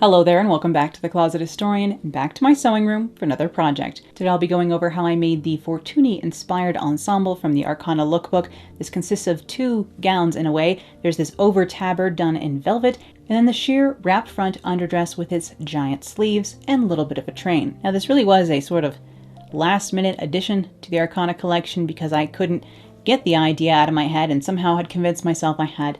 Hello there and welcome back to the Closet Historian and back to my sewing room for another project. Today I'll be going over how I made the Fortuny Inspired Ensemble from the Arcana lookbook. This consists of two gowns in a way. There's this over tabard done in velvet, and then the sheer wrapped front underdress with its giant sleeves and a little bit of a train. Now this really was a sort of last minute addition to the Arcana collection because I couldn't get the idea out of my head and somehow had convinced myself I had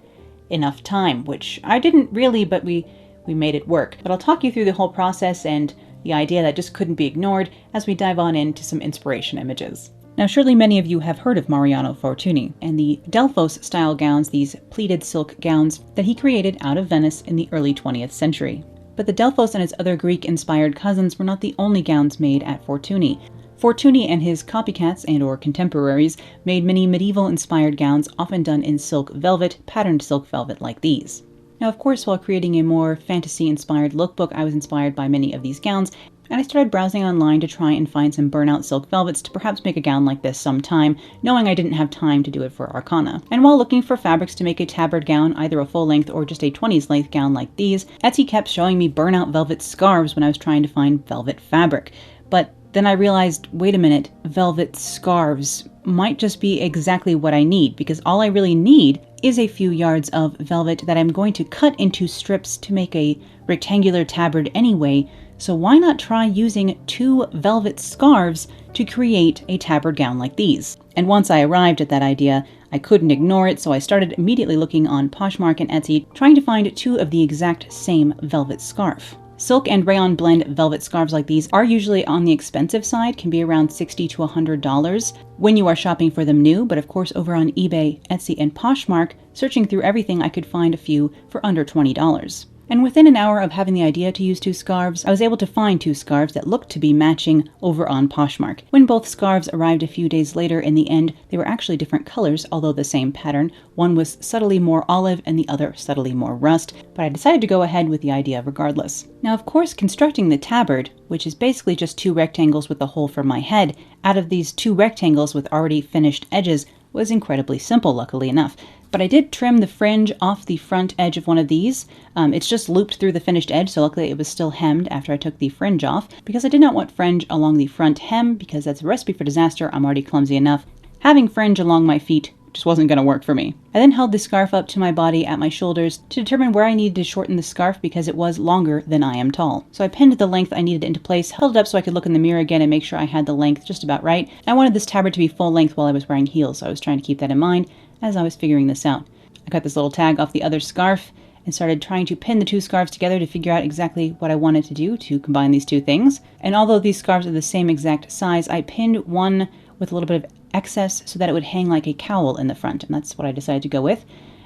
enough time, which I didn't really, but we made it work. But I'll talk you through the whole process and the idea that just couldn't be ignored as we dive on into some inspiration images. Now surely many of you have heard of Mariano Fortuny and the Delphos style gowns, these pleated silk gowns that he created out of Venice in the early 20th century. But the Delphos and its other Greek-inspired cousins were not the only gowns made at Fortuny. Fortuny and his copycats and/or contemporaries made many medieval-inspired gowns, often done in silk velvet, patterned silk velvet like these. Now, of course, while creating a more fantasy-inspired lookbook, I was inspired by many of these gowns, and I started browsing online to try and find some burnout silk velvets to perhaps make a gown like this sometime, knowing I didn't have time to do it for Arcana. And while looking for fabrics to make a tabard gown, either a full-length or just a 20s length gown like these, Etsy kept showing me burnout velvet scarves when I was trying to find velvet fabric. But then I realized, wait a minute, velvet scarves might just be exactly what I need, because all I really need is a few yards of velvet that I'm going to cut into strips to make a rectangular tabard anyway, so why not try using two velvet scarves to create a tabard gown like these? And once I arrived at that idea, I couldn't ignore it, so I started immediately looking on Poshmark and Etsy, trying to find two of the exact same velvet scarf. Silk and rayon blend velvet scarves like these are usually on the expensive side, can be around $60 to $100 when you are shopping for them new, but of course over on eBay, Etsy, and Poshmark, searching through everything I could find a few for under $20. And within an hour of having the idea to use two scarves, I was able to find two scarves that looked to be matching over on Poshmark. When both scarves arrived a few days later, in the end, they were actually different colors, although the same pattern. One was subtly more olive and the other subtly more rust, but I decided to go ahead with the idea regardless. Now, of course, constructing the tabard, which is basically just two rectangles with a hole for my head, out of these two rectangles with already finished edges, was incredibly simple, luckily enough. But I did trim the fringe off the front edge of one of these. It's just looped through the finished edge, so luckily it was still hemmed after I took the fringe off, because I did not want fringe along the front hem, because that's a recipe for disaster. I'm already clumsy enough. Having fringe along my feet just wasn't going to work for me. I then held the scarf up to my body at my shoulders to determine where I needed to shorten the scarf because it was longer than I am tall. So I pinned the length I needed into place, held it up so I could look in the mirror again and make sure I had the length just about right. I wanted this tabard to be full length while I was wearing heels, so I was trying to keep that in mind as I was figuring this out. I cut this little tag off the other scarf and started trying to pin the two scarves together to figure out exactly what I wanted to do to combine these two things. And although these scarves are the same exact size, I pinned one with a little bit of excess so that it would hang like a cowl in the front, and that's what I decided to go with.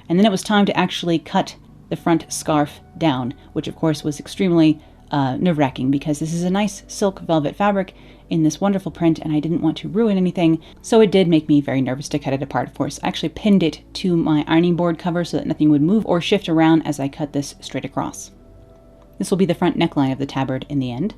And then it was time to actually cut the front scarf down, which of course was extremely nerve-wracking because this is a nice silk velvet fabric in this wonderful print and I didn't want to ruin anything, so it did make me very nervous to cut it apart, of course. I actually pinned it to my ironing board cover so that nothing would move or shift around as I cut this straight across. This will be the front neckline of the tabard in the end.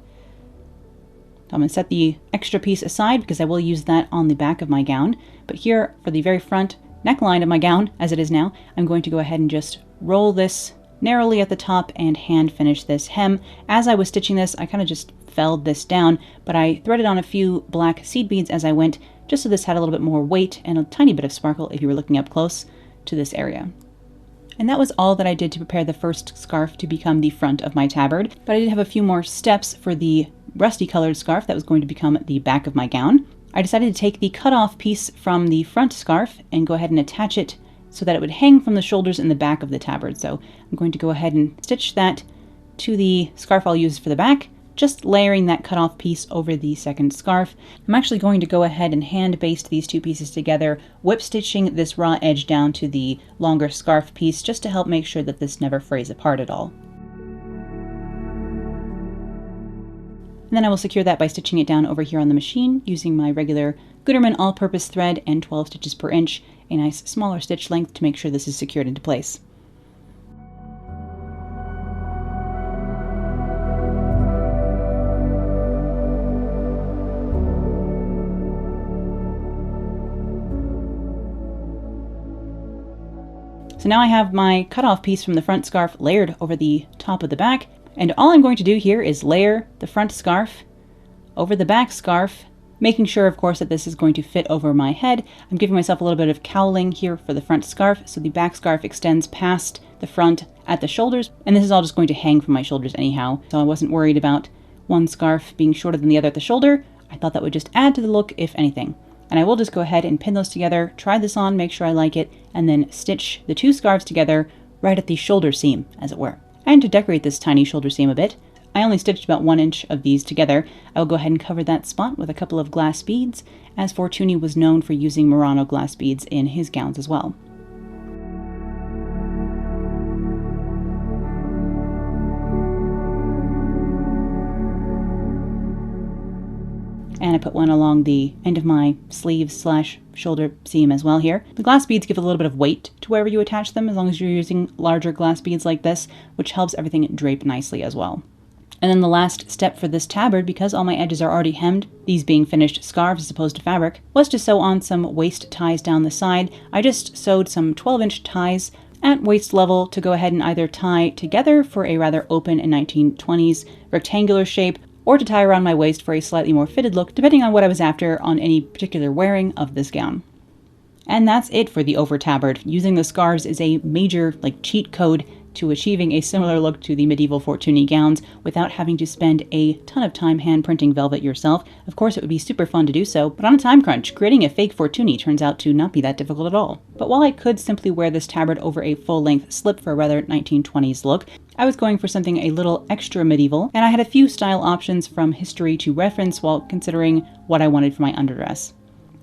I'm going to set the extra piece aside because I will use that on the back of my gown, but here for the very front neckline of my gown, as it is now, I'm going to go ahead and just roll this narrowly at the top and hand finish this hem. As I was stitching this, I kind of just felled this down, but I threaded on a few black seed beads as I went, just so this had a little bit more weight and a tiny bit of sparkle if you were looking up close to this area. And that was all that I did to prepare the first scarf to become the front of my tabard, but I did have a few more steps for the rusty colored scarf that was going to become the back of my gown. I decided to take the cut-off piece from the front scarf and go ahead and attach it so that it would hang from the shoulders in the back of the tabard. So I'm going to go ahead and stitch that to the scarf I'll use for the back, just layering that cut-off piece over the second scarf. I'm actually going to go ahead and hand baste these two pieces together, whip stitching this raw edge down to the longer scarf piece just to help make sure that this never frays apart at all. And then I will secure that by stitching it down over here on the machine using my regular Gutermann all-purpose thread and 12 stitches per inch, a nice smaller stitch length to make sure this is secured into place. So now I have my cutoff piece from the front scarf layered over the top of the back. And all I'm going to do here is layer the front scarf over the back scarf, making sure, of course, that this is going to fit over my head. I'm giving myself a little bit of cowling here for the front scarf, so the back scarf extends past the front at the shoulders, and this is all just going to hang from my shoulders anyhow, so I wasn't worried about one scarf being shorter than the other at the shoulder. I thought that would just add to the look, if anything. And I will just go ahead and pin those together, try this on, make sure I like it, and then stitch the two scarves together right at the shoulder seam, as it were. And to decorate this tiny shoulder seam a bit, I only stitched about 1 inch of these together. I will go ahead and cover that spot with a couple of glass beads, as Fortuny was known for using Murano glass beads in his gowns as well. And I put one along the end of my sleeve slash shoulder seam as well here. The glass beads give a little bit of weight to wherever you attach them, as long as you're using larger glass beads like this, which helps everything drape nicely as well. And then the last step for this tabard, because all my edges are already hemmed, these being finished scarves as opposed to fabric, was to sew on some waist ties down the side. I just sewed some 12-inch ties at waist level to go ahead and either tie together for a rather open and 1920s rectangular shape, or to tie around my waist for a slightly more fitted look, depending on what I was after on any particular wearing of this gown. And that's it for the over tabard. Using the scarves is a major cheat code to achieving a similar look to the medieval Fortuny gowns without having to spend a ton of time hand printing velvet yourself. Of course, it would be super fun to do so, but on a time crunch, creating a fake Fortuny turns out to not be that difficult at all. But while I could simply wear this tabard over a full-length slip for a rather 1920s look, I was going for something a little extra medieval, and I had a few style options from history to reference while considering what I wanted for my underdress.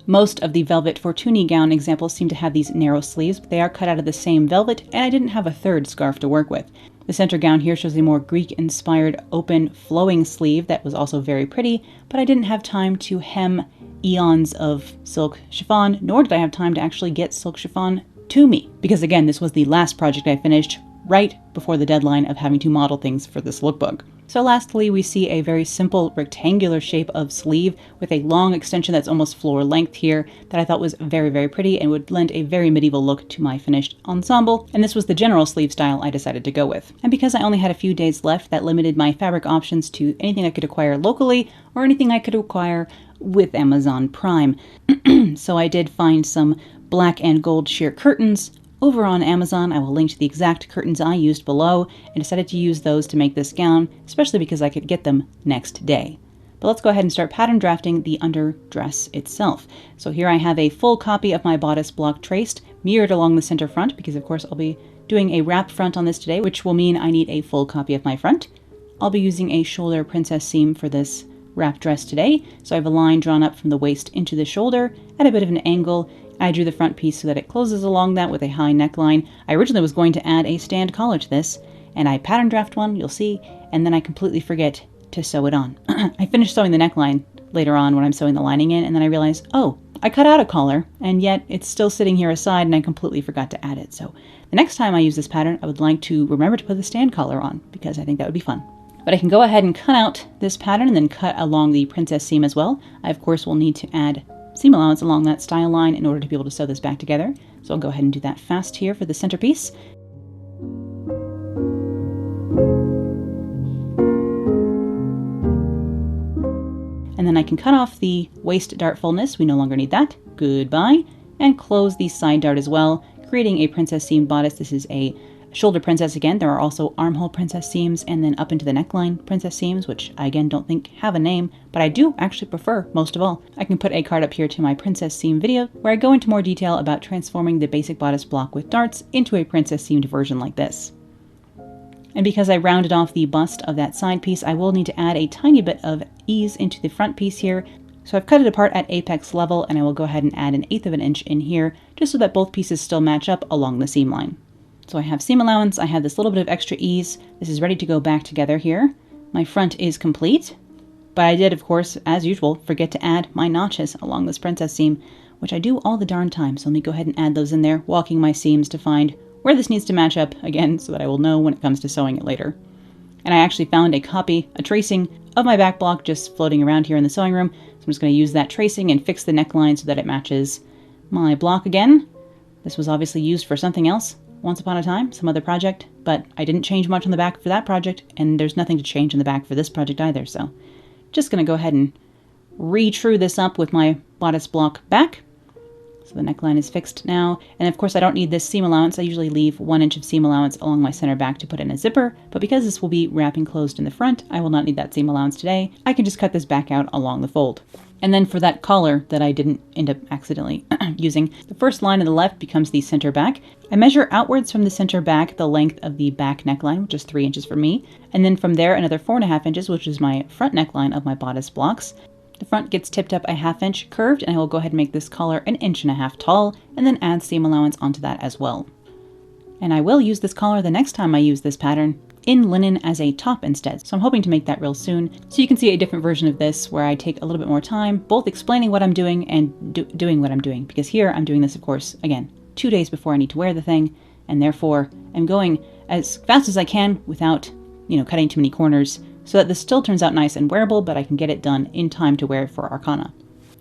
Most of the velvet Fortuny gown examples seem to have these narrow sleeves, but they are cut out of the same velvet, and I didn't have a third scarf to work with. The center gown here shows a more Greek-inspired, open, flowing sleeve that was also very pretty, but I didn't have time to hem eons of silk chiffon, nor did I have time to actually get silk chiffon to me, because again, this was the last project I finished right before the deadline of having to model things for this lookbook. So lastly, we see a very simple rectangular shape of sleeve with a long extension that's almost floor length here that I thought was very, very pretty and would lend a very medieval look to my finished ensemble. And this was the general sleeve style I decided to go with. And because I only had a few days left, that limited my fabric options to anything I could acquire locally or anything I could acquire with Amazon Prime. So I did find some black and gold sheer curtains over on Amazon. I will link to the exact curtains I used below, and decided to use those to make this gown, especially because I could get them next day. But let's go ahead and start pattern drafting the underdress itself. So here I have a full copy of my bodice block traced, mirrored along the center front, because of course I'll be doing a wrap front on this today, which will mean I need a full copy of my front. I'll be using a shoulder princess seam for this wrap dress today, so I have a line drawn up from the waist into the shoulder at a bit of an angle. I drew the front piece so that it closes along that with a high neckline. I originally was going to add a stand collar to this, and I pattern draft one, you'll see, and then I completely forget to sew it on. I finished sewing the neckline later on when I'm sewing the lining in, and then I realized, oh, I cut out a collar, and yet it's still sitting here aside, and I completely forgot to add it. So the next time I use this pattern, I would like to remember to put the stand collar on, because I think that would be fun. But I can go ahead and cut out this pattern and then cut along the princess seam as well. I, of course, will need to add seam allowance along that style line in order to be able to sew this back together. So I'll go ahead and do that fast here for the centerpiece. And then I can cut off the waist dart fullness. We no longer need that. Goodbye. And close the side dart as well, creating a princess seam bodice. This is a shoulder princess again. There are also armhole princess seams and then up into the neckline princess seams, which I again don't think have a name, but I do actually prefer most of all. I can put a card up here to my princess seam video where I go into more detail about transforming the basic bodice block with darts into a princess seamed version like this. And because I rounded off the bust of that side piece, I will need to add a tiny bit of ease into the front piece here. So I've cut it apart at apex level, and I will go ahead and add 1/8 of an inch in here just so that both pieces still match up along the seam line. So I have seam allowance, I have this little bit of extra ease. This is ready to go back together here. My front is complete, but I did, of course, as usual, forget to add my notches along this princess seam, which I do all the darn time. So let me go ahead and add those in there, walking my seams to find where this needs to match up again so that I will know when it comes to sewing it later. And I actually found a tracing of my back block just floating around here in the sewing room. So I'm just going to use that tracing and fix the neckline so that it matches my block again. This was obviously used for something else once upon a time, some other project, but I didn't change much on the back for that project, and there's nothing to change in the back for this project either, so just going to go ahead and re-true this up with my bodice block back. So the neckline is fixed now, and of course I don't need this seam allowance. I usually leave 1 inch of seam allowance along my center back to put in a zipper, but because this will be wrapping closed in the front, I will not need that seam allowance today. I can just cut this back out along the fold. And then for that collar that I didn't end up accidentally using, the first line on the left becomes the center back. I measure outwards from the center back the length of the back neckline, which is 3 inches for me, and then from there another 4.5 inches, which is my front neckline of my bodice blocks. The front gets tipped up a 1/2 inch curved, and I will go ahead and make this collar 1.5 inches tall, and then add seam allowance onto that as well. And I will use this collar the next time I use this pattern in linen as a top instead, so I'm hoping to make that real soon. So you can see a different version of this where I take a little bit more time, both explaining what I'm doing and doing what I'm doing, because here I'm doing this, of course, again, 2 days before I need to wear the thing, and therefore I'm going as fast as I can without, cutting too many corners, so that this still turns out nice and wearable, but I can get it done in time to wear it for Arcana.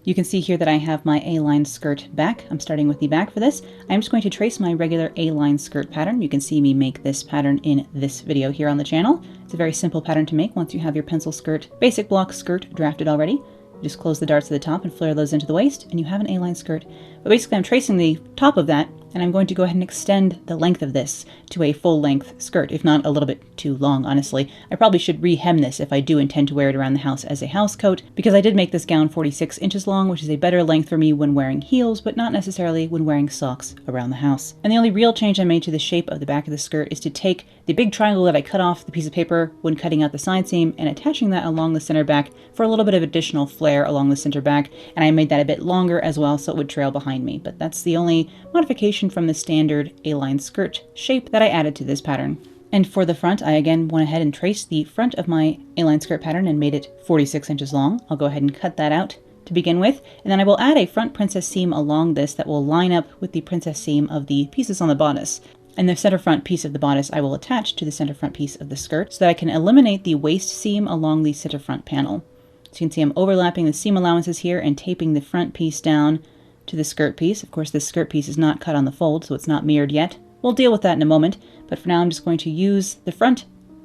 You can see here that I have my A-line skirt back. I'm starting with the back for this. I'm just going to trace my regular A-line skirt pattern. You can see me make this pattern in this video here on the channel. It's a very simple pattern to make once you have your pencil skirt, basic block skirt drafted already. You just close the darts at the top and flare those into the waist, and you have an A-line skirt. But basically I'm tracing the top of that, and I'm going to go ahead and extend the length of this to a full-length skirt, if not a little bit too long, honestly. I probably should re-hem this if I do intend to wear it around the house as a house coat, because I did make this gown 46 inches long, which is a better length for me when wearing heels, but not necessarily when wearing socks around the house. And the only real change I made to the shape of the back of the skirt is to take the big triangle that I cut off the piece of paper when cutting out the side seam and attaching that along the center back for a little bit of additional flare along the center back, and I made that a bit longer as well so it would trail behind me. But that's the only modification from the standard A-line skirt shape that I added to this pattern. And for the front, I again went ahead and traced the front of my A-line skirt pattern and made it 46 inches long. I'll go ahead and cut that out to begin with, and then I will add a front princess seam along this that will line up with the princess seam of the pieces on the bodice. And the center front piece of the bodice I will attach to the center front piece of the skirt so that I can eliminate the waist seam along the center front panel. So you can see I'm overlapping the seam allowances here and taping the front piece down to the skirt piece. Of course, this skirt piece is not cut on the fold, so it's not mirrored yet. We'll deal with that in a moment, but for now I'm just going to use the front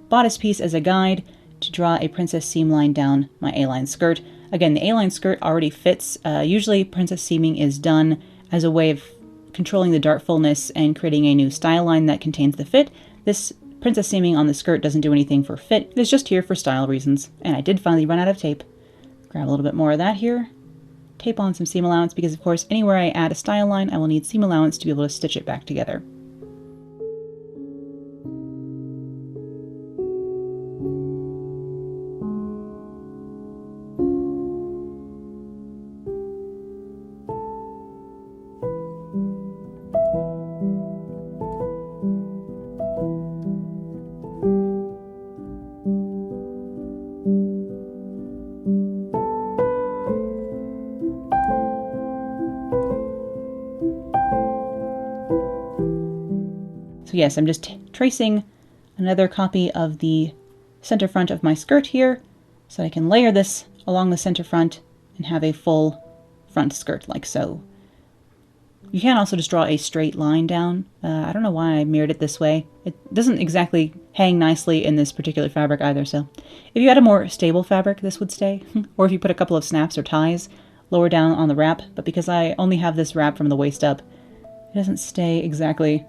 bodice piece as a guide to draw a princess seam line down my A-line skirt. Again, the A-line skirt already fits. Usually princess seaming is done as a way of controlling the dart fullness and creating a new style line that contains the fit. This princess seaming on the skirt doesn't do anything for fit. It's just here for style reasons. And I did finally run out of tape. Grab a little bit more of that here. Tape on some seam allowance because, of course, anywhere I add a style line, I will need seam allowance to be able to stitch it back together. So yes, I'm just tracing another copy of the center front of my skirt here so I can layer this along the center front and have a full front skirt like so. You can also just draw a straight line down. I don't know why I mirrored it this way. It doesn't exactly hang nicely in this particular fabric either, so if you had a more stable fabric, this would stay. Or if you put a couple of snaps or ties lower down on the wrap, but because I only have this wrap from the waist up, it doesn't stay exactly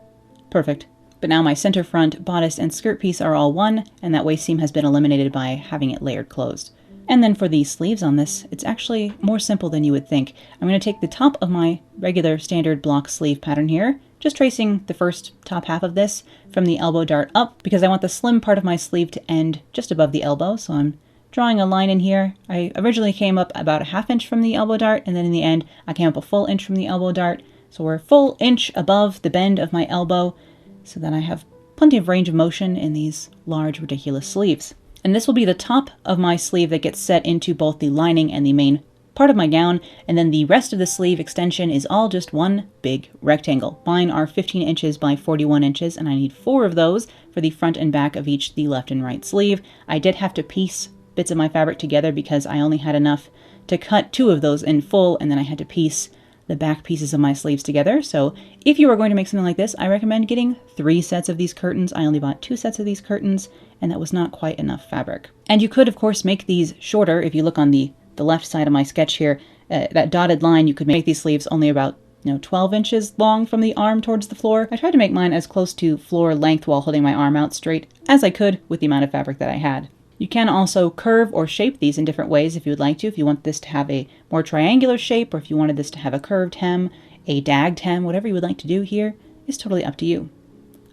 perfect. But now my center front, bodice, and skirt piece are all one, and that waist seam has been eliminated by having it layered closed. And then for the sleeves on this, it's actually more simple than you would think. I'm going to take the top of my regular standard block sleeve pattern here, just tracing the first top half of this from the elbow dart up, because I want the slim part of my sleeve to end just above the elbow, so I'm drawing a line in here. I originally came up about a 1/2 inch from the elbow dart, and then in the end I came up a full inch from the elbow dart, so we're a full inch above the bend of my elbow, so that I have plenty of range of motion in these large, ridiculous sleeves. And this will be the top of my sleeve that gets set into both the lining and the main part of my gown, and then the rest of the sleeve extension is all just one big rectangle. Mine are 15 inches by 41 inches, and I need 4 of those for the front and back of each the left and right sleeve. I did have to piece bits of my fabric together because I only had enough to cut 2 of those in full, and then I had to piece the back pieces of my sleeves together. So if you are going to make something like this, I recommend getting 3 sets of these curtains. I only bought 2 sets of these curtains, and that was not quite enough fabric. And you could, of course, make these shorter. If you look on the left side of my sketch here, that dotted line, you could make these sleeves only about 12 inches long from the arm towards the floor. I tried to make mine as close to floor length while holding my arm out straight as I could with the amount of fabric that I had. You can also curve or shape these in different ways if you would like to. If you want this to have a more triangular shape, or if you wanted this to have a curved hem, a dagged hem, whatever you would like to do here is totally up to you.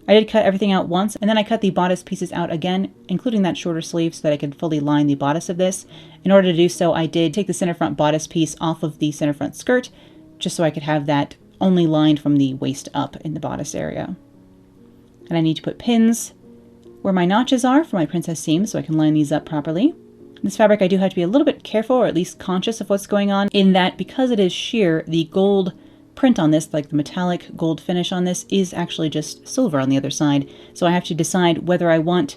I did cut everything out once, and then I cut the bodice pieces out again, including that shorter sleeve so that I could fully line the bodice of this. In order to do so, I did take the center front bodice piece off of the center front skirt, just so I could have that only lined from the waist up in the bodice area. And I need to put pins where my notches are for my princess seams so I can line these up properly. This fabric, I do have to be a little bit careful, or at least conscious of what's going on, in that because it is sheer, the gold print on this, like the metallic gold finish on this, is actually just silver on the other side. So I have to decide whether I want,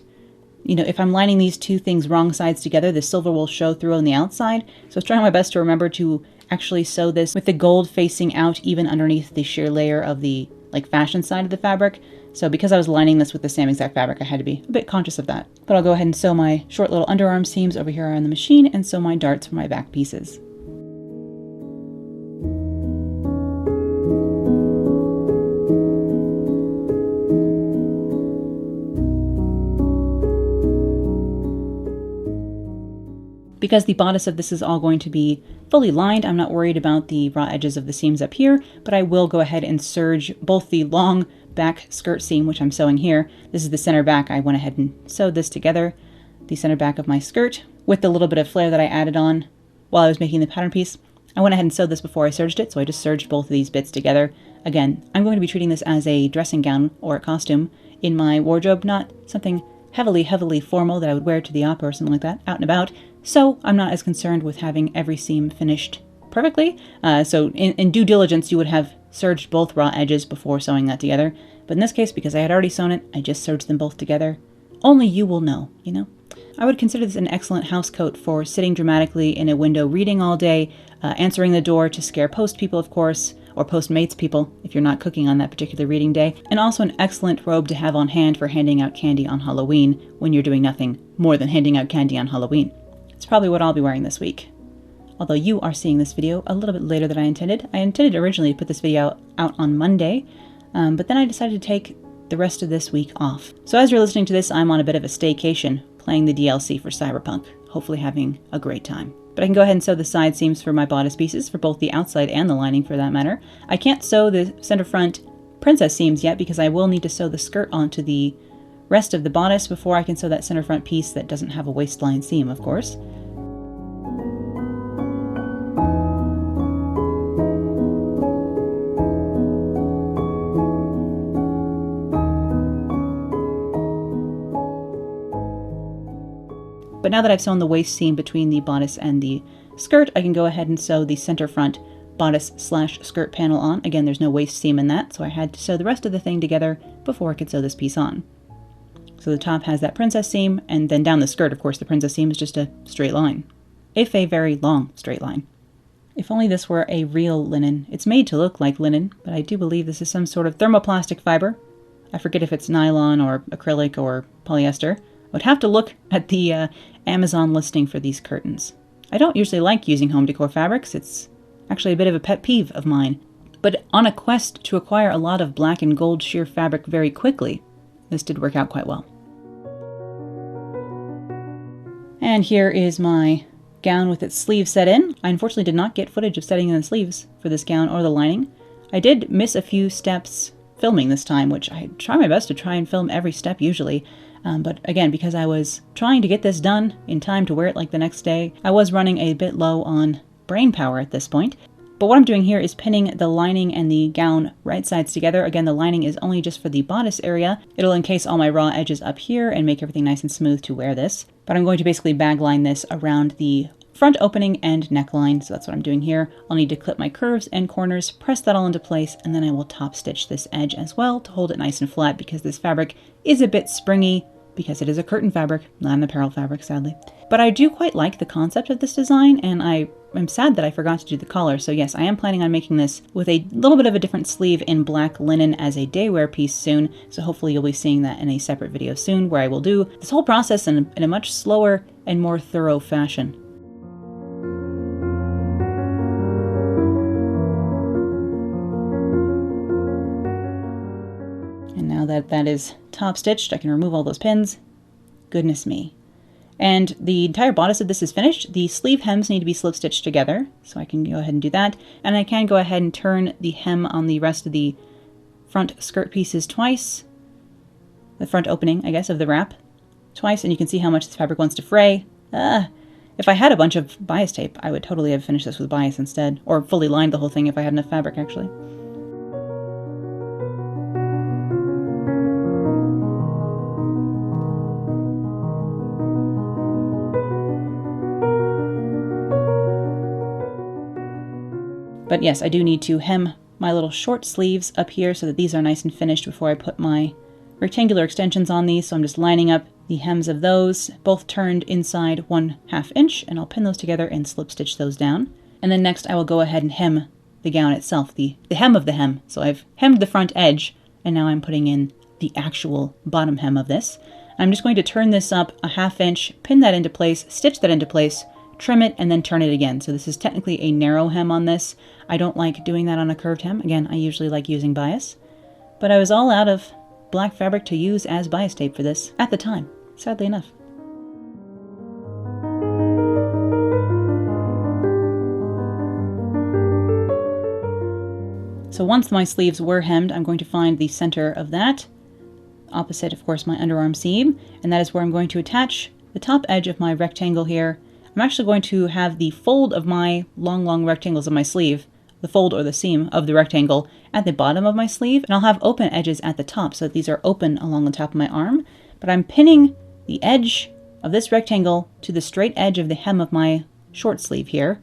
if I'm lining these two things wrong sides together, the silver will show through on the outside. So I was trying my best to remember to actually sew this with the gold facing out even underneath the sheer layer of the fashion side of the fabric. So because I was lining this with the same exact fabric, I had to be a bit conscious of that. But I'll go ahead and sew my short little underarm seams over here on the machine and sew my darts for my back pieces. Because the bodice of this is all going to be fully lined, I'm not worried about the raw edges of the seams up here, but I will go ahead and serge both the long back skirt seam, which I'm sewing here. This is the center back. I went ahead and sewed this together, the center back of my skirt, with the little bit of flare that I added on while I was making the pattern piece. I went ahead and sewed this before I serged it, so I just serged both of these bits together. Again, I'm going to be treating this as a dressing gown or a costume in my wardrobe, not something heavily formal that I would wear to the opera or something like that, out and about. So I'm not as concerned with having every seam finished perfectly. So in due diligence, you would have serged both raw edges before sewing that together. But in this case, because I had already sewn it, I just serged them both together. Only you will know, I would consider this an excellent house coat for sitting dramatically in a window reading all day, answering the door to scare post people, of course, or Postmates people if you're not cooking on that particular reading day, and also an excellent robe to have on hand for handing out candy on Halloween when you're doing nothing more than handing out candy on Halloween. It's probably what I'll be wearing this week. Although you are seeing this video a little bit later than I intended. I intended originally to put this video out on Monday, but then I decided to take the rest of this week off. So as you're listening to this, I'm on a bit of a staycation, playing the DLC for Cyberpunk, hopefully having a great time. But I can go ahead and sew the side seams for my bodice pieces, for both the outside and the lining for that matter. I can't sew the center front princess seams yet because I will need to sew the skirt onto the rest of the bodice before I can sew that center front piece that doesn't have a waistline seam, of course. But now that I've sewn the waist seam between the bodice and the skirt, I can go ahead and sew the center front bodice/skirt panel on. Again, there's no waist seam in that, so I had to sew the rest of the thing together before I could sew this piece on. So the top has that princess seam, and then down the skirt, of course, the princess seam is just a straight line. If a very long straight line. If only this were a real linen. It's made to look like linen, but I do believe this is some sort of thermoplastic fiber. I forget if it's nylon or acrylic or polyester. I would have to look at the Amazon listing for these curtains. I don't usually like using home decor fabrics. It's actually a bit of a pet peeve of mine. But on a quest to acquire a lot of black and gold sheer fabric very quickly, this did work out quite well. And here is my gown with its sleeves set in. I unfortunately did not get footage of setting in the sleeves for this gown or the lining. I did miss a few steps filming this time, which I try my best to try and film every step usually. But again, because I was trying to get this done in time to wear it like the next day, I was running a bit low on brain power at this point. But what I'm doing here is pinning the lining and the gown right sides together. Again, the lining is only just for the bodice area. It'll encase all my raw edges up here and make everything nice and smooth to wear this. But I'm going to basically bagline this around the front opening and neckline, so that's what I'm doing here. I'll need to clip my curves and corners, press that all into place, and then I will top stitch this edge as well to hold it nice and flat because this fabric is a bit springy because it is a curtain fabric, not an apparel fabric, sadly. But I do quite like the concept of this design, and I'm sad that I forgot to do the collar. So yes, I am planning on making this with a little bit of a different sleeve in black linen as a daywear piece soon. So hopefully you'll be seeing that in a separate video soon, where I will do this whole process in a much slower and more thorough fashion. And now that that is top stitched, I can remove all those pins. Goodness me. And the entire bodice of this is finished. The sleeve hems need to be slip stitched together, so I can go ahead and do that. And I can go ahead and turn the hem on the rest of the front skirt pieces twice. The front opening, I guess, of the wrap twice, and you can see how much this fabric wants to fray. If I had a bunch of bias tape, I would totally have finished this with bias instead, or fully lined the whole thing if I had enough fabric, actually. But yes, I do need to hem my little short sleeves up here so that these are nice and finished before I put my rectangular extensions on these. So I'm just lining up the hems of those, both turned inside 1/2 inch, and I'll pin those together and slip stitch those down. And then next I will go ahead and hem the gown itself, the hem of the hem. So I've hemmed the front edge, and now I'm putting in the actual bottom hem of this. I'm just going to turn this up 1/2 inch, pin that into place, stitch that into place, trim it, and then turn it again. So this is technically a narrow hem on this. I don't like doing that on a curved hem. Again, I usually like using bias. But I was all out of black fabric to use as bias tape for this at the time, sadly enough. So once my sleeves were hemmed, I'm going to find the center of that, opposite, of course, my underarm seam, and that is where I'm going to attach the top edge of my rectangle here. I'm actually going to have the fold of my long rectangles of my sleeve, the fold or the seam of the rectangle, at the bottom of my sleeve, and I'll have open edges at the top so that these are open along the top of my arm. But I'm pinning the edge of this rectangle to the straight edge of the hem of my short sleeve here.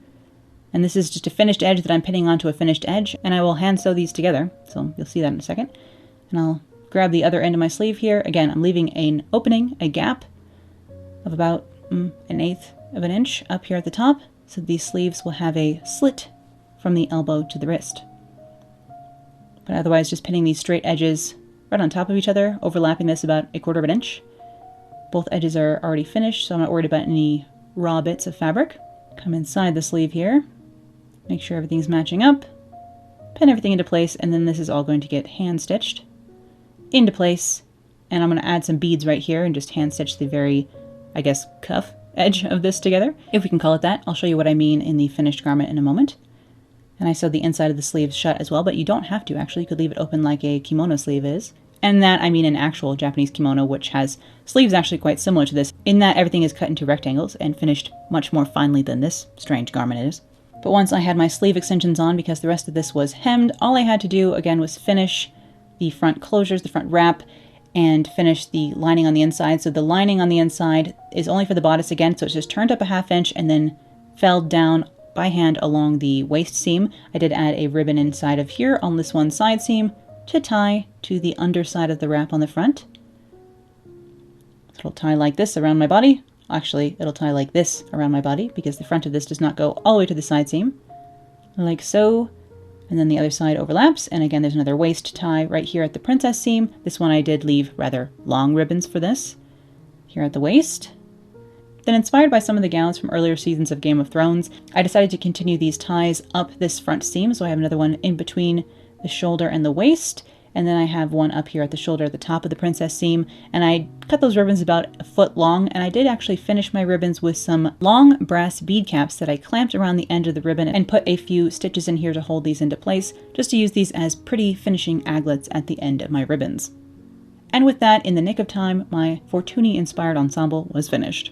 And this is just a finished edge that I'm pinning onto a finished edge, and I will hand sew these together, so you'll see that in a second. And I'll grab the other end of my sleeve here. Again, I'm leaving an opening, a gap of about 1/8 of an inch up here at the top, so these sleeves will have a slit from the elbow to the wrist. But otherwise, just pinning these straight edges right on top of each other, overlapping this about 1/4 of an inch. Both edges are already finished, so I'm not worried about any raw bits of fabric. Come inside the sleeve here, make sure everything's matching up, pin everything into place, and then this is all going to get hand stitched into place. And I'm going to add some beads right here and just hand stitch the very, I guess, cuff edge of this together, if we can call it that. I'll show you what I mean in the finished garment in a moment. And I sewed the inside of the sleeves shut as well, but you don't have to, actually. You could leave it open like a kimono sleeve is. And that, I mean an actual Japanese kimono, which has sleeves actually quite similar to this, in that everything is cut into rectangles and finished much more finely than this strange garment is. But once I had my sleeve extensions on, because the rest of this was hemmed, all I had to do, again, was finish the front closures, the front wrap, and finish the lining on the inside. So the lining on the inside is only for the bodice again, so it's just turned up 1/2 inch and then felled down by hand along the waist seam. I did add a ribbon inside of here on this one side seam to tie to the underside of the wrap on the front. So it'll tie like this around my body. Actually, it'll tie like this around my body because the front of this does not go all the way to the side seam. Like so. And then the other side overlaps. And again, there's another waist tie right here at the princess seam. This one I did leave rather long ribbons for this here at the waist. Then, inspired by some of the gowns from earlier seasons of Game of Thrones, I decided to continue these ties up this front seam. So I have another one in between the shoulder and the waist. And then I have one up here at the shoulder at the top of the princess seam. And I cut those ribbons about 1 foot long. And I did actually finish my ribbons with some long brass bead caps that I clamped around the end of the ribbon and put a few stitches in here to hold these into place, just to use these as pretty finishing aglets at the end of my ribbons. And with that, in the nick of time, my Fortuny Inspired ensemble was finished.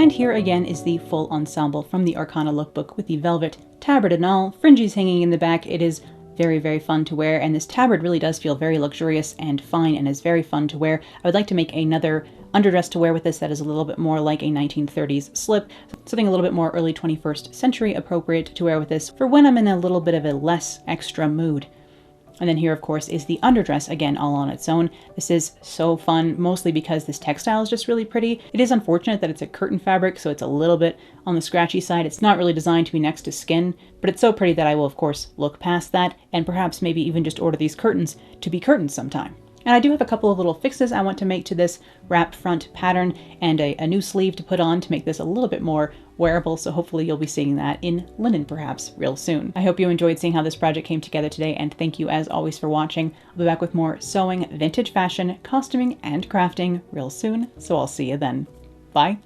And here again is the full ensemble from the Arcana lookbook with the velvet tabard and all, fringes hanging in the back. It is very, very fun to wear, and this tabard really does feel very luxurious and fine and is very fun to wear. I would like to make another underdress to wear with this that is a little bit more like a 1930s slip, something a little bit more early 21st century appropriate to wear with this for when I'm in a little bit of a less extra mood. And then here, of course, is the underdress, again, all on its own. This is so fun, mostly because this textile is just really pretty. It is unfortunate that it's a curtain fabric, so it's a little bit on the scratchy side. It's not really designed to be next to skin, but it's so pretty that I will, of course, look past that, and perhaps maybe even just order these curtains to be curtains sometime. And I do have a couple of little fixes I want to make to this wrap front pattern and a new sleeve to put on to make this a little bit more wearable, so hopefully you'll be seeing that in linen perhaps real soon. I hope you enjoyed seeing how this project came together today, and thank you as always for watching. I'll be back with more sewing, vintage fashion, costuming, and crafting real soon, so I'll see you then. Bye!